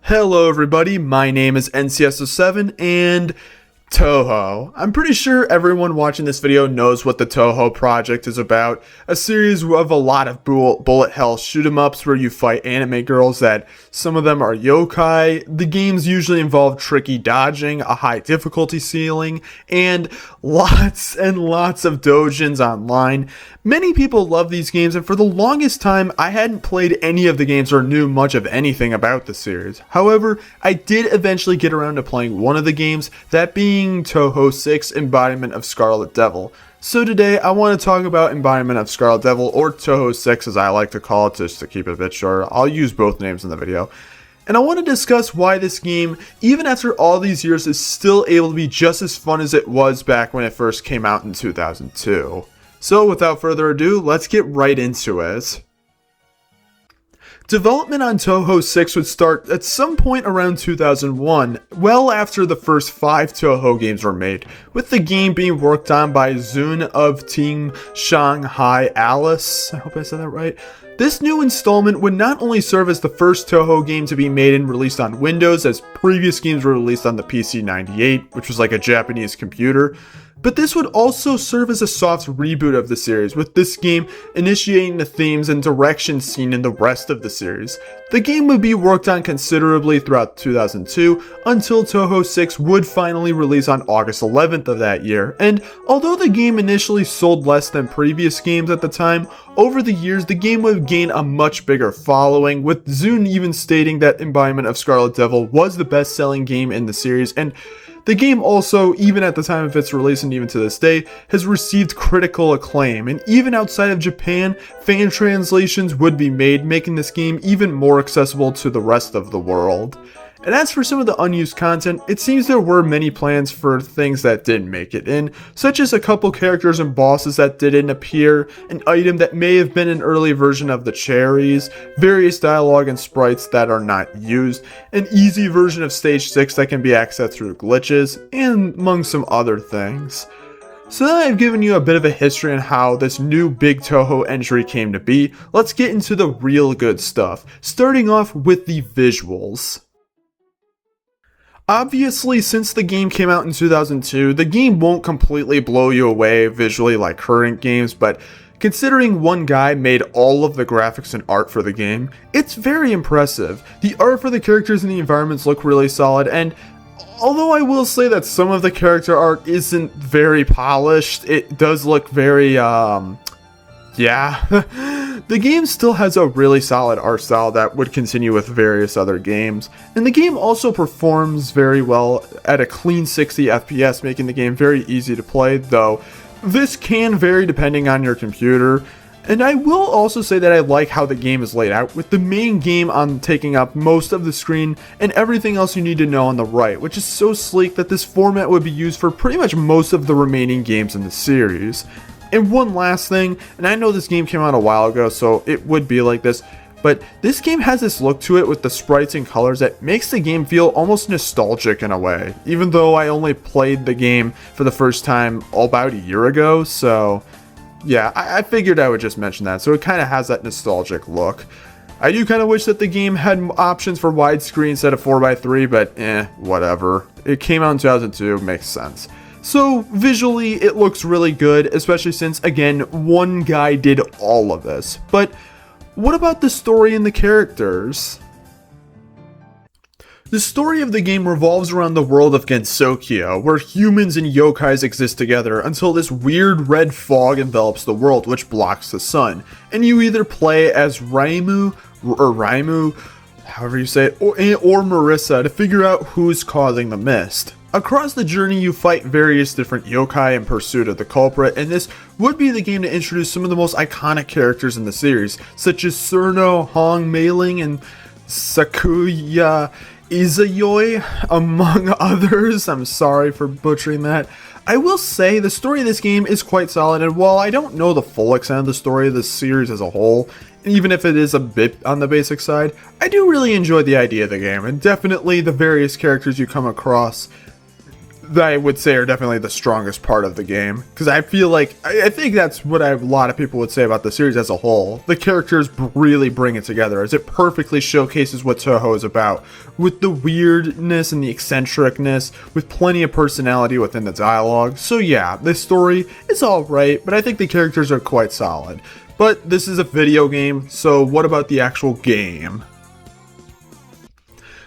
Hello everybody, my name is NCS07 and Touhou. I'm pretty sure everyone watching this video knows what the Touhou project is about. A series of a lot of bullet hell shoot 'em ups where you fight anime girls that some of them are yokai. The games usually involve tricky dodging, a high difficulty ceiling, and lots of doujins online. Many people love these games, and for the longest time I hadn't played any of the games or knew much of anything about the series. However, I did eventually get around to playing one of the games, that being Touhou 6 Embodiment of Scarlet Devil. So today I want to talk about Embodiment of Scarlet Devil, or Touhou 6 as I like to call it, just to keep it a bit shorter. I'll use both names in the video. And I want to discuss why this game, even after all these years, is still able to be just as fun as it was back when it first came out in 2002. So without further ado, let's get right into it. Development on Touhou 6 would start at some point around 2001, well after the first 5 Touhou games were made, with the game being worked on by Zun of Team Shanghai Alice. I hope I said that right. This new installment would not only serve as the first Touhou game to be made and released on Windows, as previous games were released on the PC-98, which was like a Japanese computer, but this would also serve as a soft reboot of the series, with this game initiating the themes and direction seen in the rest of the series. The game would be worked on considerably throughout 2002, until Touhou 6 would finally release on August 11th of that year, and although the game initially sold less than previous games at the time, over the years the game would gain a much bigger following, with Zun even stating that Embodiment of Scarlet Devil was the best-selling game in the series, and the game also, even at the time of its release and even to this day, has received critical acclaim, and even outside of Japan, fan translations would be made, making this game even more accessible to the rest of the world. And as for some of the unused content, it seems there were many plans for things that didn't make it in, such as a couple characters and bosses that didn't appear, an item that may have been an early version of the cherries, various dialogue and sprites that are not used, an easy version of Stage 6 that can be accessed through glitches, and among some other things. So now I've given you a bit of a history on how this new big Touhou entry came to be, let's get into the real good stuff, starting off with the visuals. Obviously, since the game came out in 2002, the game won't completely blow you away visually like current games, but considering one guy made all of the graphics and art for the game, it's very impressive. The art for the characters and the environments look really solid, and although I will say that some of the character art isn't very polished, it does look very, the game still has a really solid art style that would continue with various other games, and the game also performs very well at a clean 60 FPS, making the game very easy to play, though this can vary depending on your computer. And I will also say that I like how the game is laid out, with the main game on taking up most of the screen and everything else you need to know on the right, which is so sleek that this format would be used for pretty much most of the remaining games in the series. And one last thing, and I know this game came out a while ago, so it would be like this, but this game has this look to it with the sprites and colors that makes the game feel almost nostalgic in a way, even though I only played the game for the first time about a year ago, so yeah, I figured I would just mention that, so it kind of has that nostalgic look. I do kind of wish that the game had options for widescreen instead of 4x3, but whatever. It came out in 2002, makes sense. So visually it looks really good, especially since, again, one guy did all of this. But what about the story and the characters? The story of the game revolves around the world of Gensokyo, where humans and yokais exist together until this weird red fog envelops the world, which blocks the sun. And you either play as Raimu, however you say it, or Marissa to figure out who's causing the mist. Across the journey, you fight various different yokai in pursuit of the culprit, and this would be the game to introduce some of the most iconic characters in the series, such as Surno, Hong Meiling, and Sakuya Izayoi, among others. I'm sorry for butchering that. I will say the story of this game is quite solid, and while I don't know the full extent of the story of this series as a whole, even if it is a bit on the basic side, I do really enjoy the idea of the game, and definitely the various characters you come across. that I would say are definitely the strongest part of the game. Because I feel like, I think that's what a lot of people would say about the series as a whole. The characters really bring it together, as it perfectly showcases what Touhou is about, with the weirdness and the eccentricness, with plenty of personality within the dialogue. So yeah, this story is alright, but I think the characters are quite solid. But this is a video game, so what about the actual game?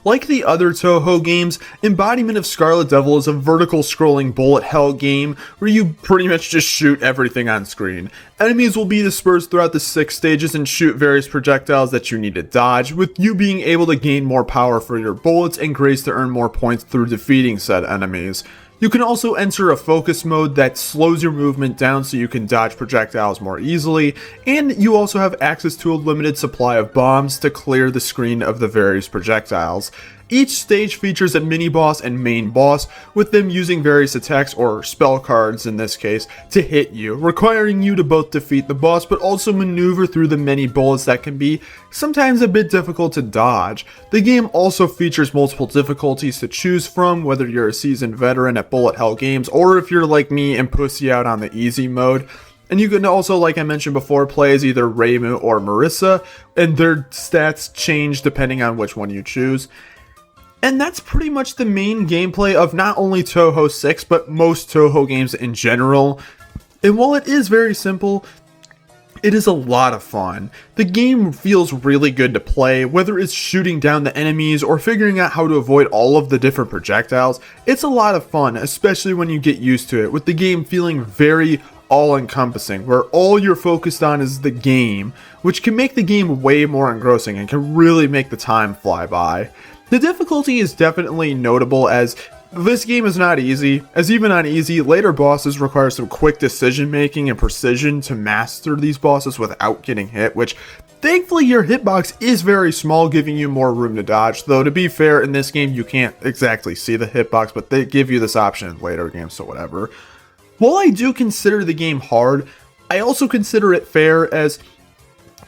Like the other Touhou games, Embodiment of Scarlet Devil is a vertical scrolling bullet hell game where you pretty much just shoot everything on screen. Enemies will be dispersed throughout the 6 stages and shoot various projectiles that you need to dodge, with you being able to gain more power for your bullets and grace to earn more points through defeating said enemies. You can also enter a focus mode that slows your movement down so you can dodge projectiles more easily, and you also have access to a limited supply of bombs to clear the screen of the various projectiles. Each stage features a mini-boss and main boss, with them using various attacks, or spell cards in this case, to hit you, requiring you to both defeat the boss but also maneuver through the many bullets that can be sometimes a bit difficult to dodge. The game also features multiple difficulties to choose from, whether you're a seasoned veteran at bullet hell games or if you're like me and pussy out on the easy mode. And you can also, like I mentioned before, play as either Reimu or Marissa, and their stats change depending on which one you choose. And that's pretty much the main gameplay of not only Touhou 6, but most Touhou games in general. And while it is very simple, it is a lot of fun. The game feels really good to play, whether it's shooting down the enemies or figuring out how to avoid all of the different projectiles. It's a lot of fun, especially when you get used to it, with the game feeling very all-encompassing, where all you're focused on is the game, which can make the game way more engrossing and can really make the time fly by. The difficulty is definitely notable, as this game is not easy, as even on easy, later bosses require some quick decision making and precision to master these bosses without getting hit, which thankfully your hitbox is very small, giving you more room to dodge, though to be fair, in this game you can't exactly see the hitbox, but they give you this option in later games, so whatever. While I do consider the game hard, I also consider it fair, as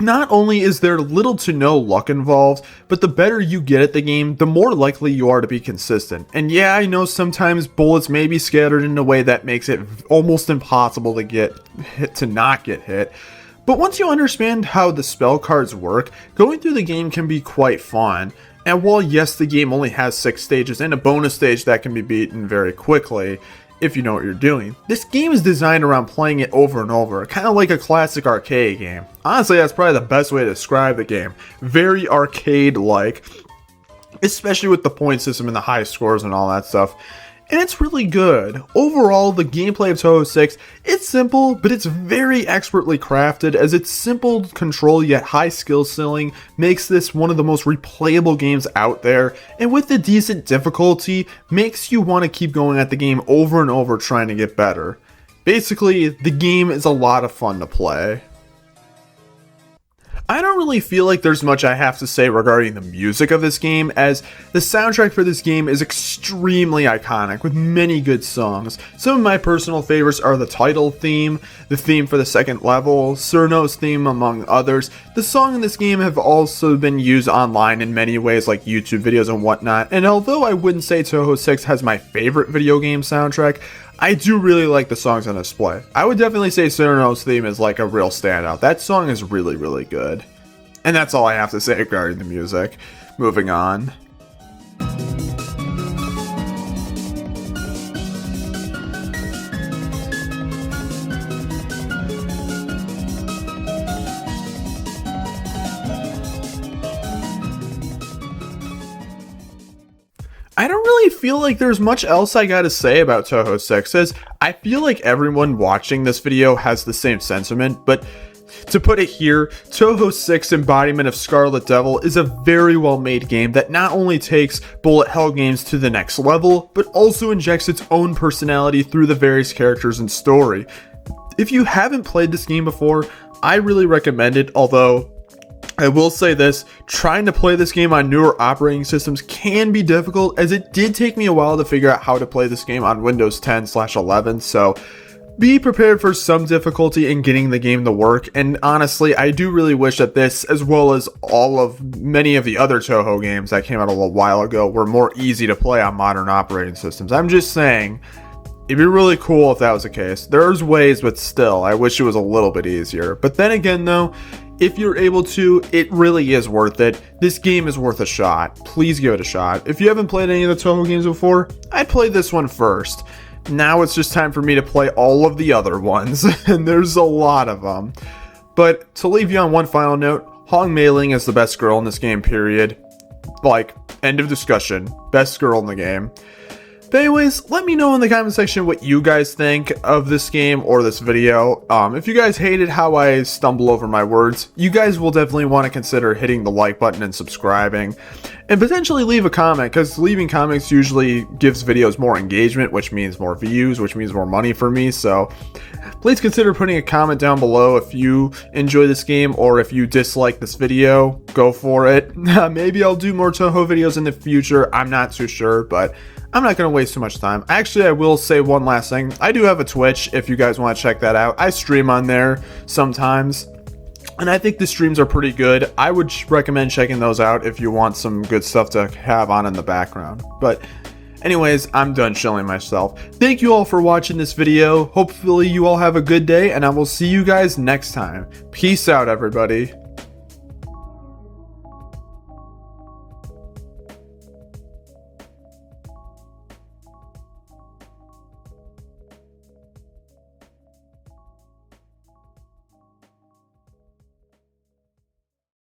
not only is there little to no luck involved, but the better you get at the game, the more likely you are to be consistent. And yeah, I know sometimes bullets may be scattered in a way that makes it almost impossible to get hit, to not get hit. But once you understand how the spell cards work, going through the game can be quite fun. And while yes, the game only has 6 stages and a bonus stage that can be beaten very quickly, if you know what you're doing, this game is designed around playing it over and over, kind of like a classic arcade game. Honestly, that's probably the best way to describe the game. Very arcade-like, especially with the point system and the high scores and all that stuff. And it's really good. Overall, the gameplay of Touhou 6, it's simple, but it's very expertly crafted, as its simple control yet high skill ceiling makes this one of the most replayable games out there, and with the decent difficulty, makes you want to keep going at the game over and over trying to get better. Basically, the game is a lot of fun to play. I don't really feel like there's much I have to say regarding the music of this game, as the soundtrack for this game is extremely iconic with many good songs. Some of my personal favorites are the title theme, the theme for the second level, Cirno's theme, among others. The songs in this game have also been used online in many ways, like YouTube videos and whatnot, and although I wouldn't say Touhou 6 has my favorite video game soundtrack, I do really like the songs on display. I would definitely say Cirno's theme is like a real standout. That song is really, really good. And that's all I have to say regarding the music. Moving on. I don't really feel like there's much else I gotta say about Touhou 6, as I feel like everyone watching this video has the same sentiment, but to put it here, Touhou 6 Embodiment of Scarlet Devil is a very well made game that not only takes bullet hell games to the next level, but also injects its own personality through the various characters and story. If you haven't played this game before, I really recommend it, although I will say this, trying to play this game on newer operating systems can be difficult, as it did take me a while to figure out how to play this game on Windows 10/11, so Be prepared for some difficulty in getting the game to work, and honestly, I do really wish that this, as well as many of the other Touhou games that came out a little while ago, were more easy to play on modern operating systems. I'm just saying, it'd be really cool if that was the case. There's ways, but still, I wish it was a little bit easier. But then again though, if you're able to, it really is worth it. This game is worth a shot. Please give it a shot. If you haven't played any of the Touhou games before, I'd play this one first. Now it's just time for me to play all of the other ones, and there's a lot of them. But to leave you on one final note, Hong Mei-ling is the best girl in this game, period. Like, end of discussion. Best girl in the game. But anyways, let me know in the comment section what you guys think of this game or this video. If you guys hated how I stumble over my words, you guys will definitely want to consider hitting the like button and subscribing. And potentially leave a comment, because leaving comments usually gives videos more engagement, which means more views, which means more money for me. So please consider putting a comment down below if you enjoy this game or if you dislike this video. Go for it. Maybe I'll do more Touhou videos in the future. I'm not too sure, but I'm not going to waste too much time. Actually, I will say one last thing. I do have a Twitch if you guys want to check that out. I stream on there sometimes, and I think the streams are pretty good. I would recommend checking those out if you want some good stuff to have on in the background. But anyways, I'm done shilling myself. Thank you all for watching this video. Hopefully you all have a good day, and I will see you guys next time. Peace out, everybody.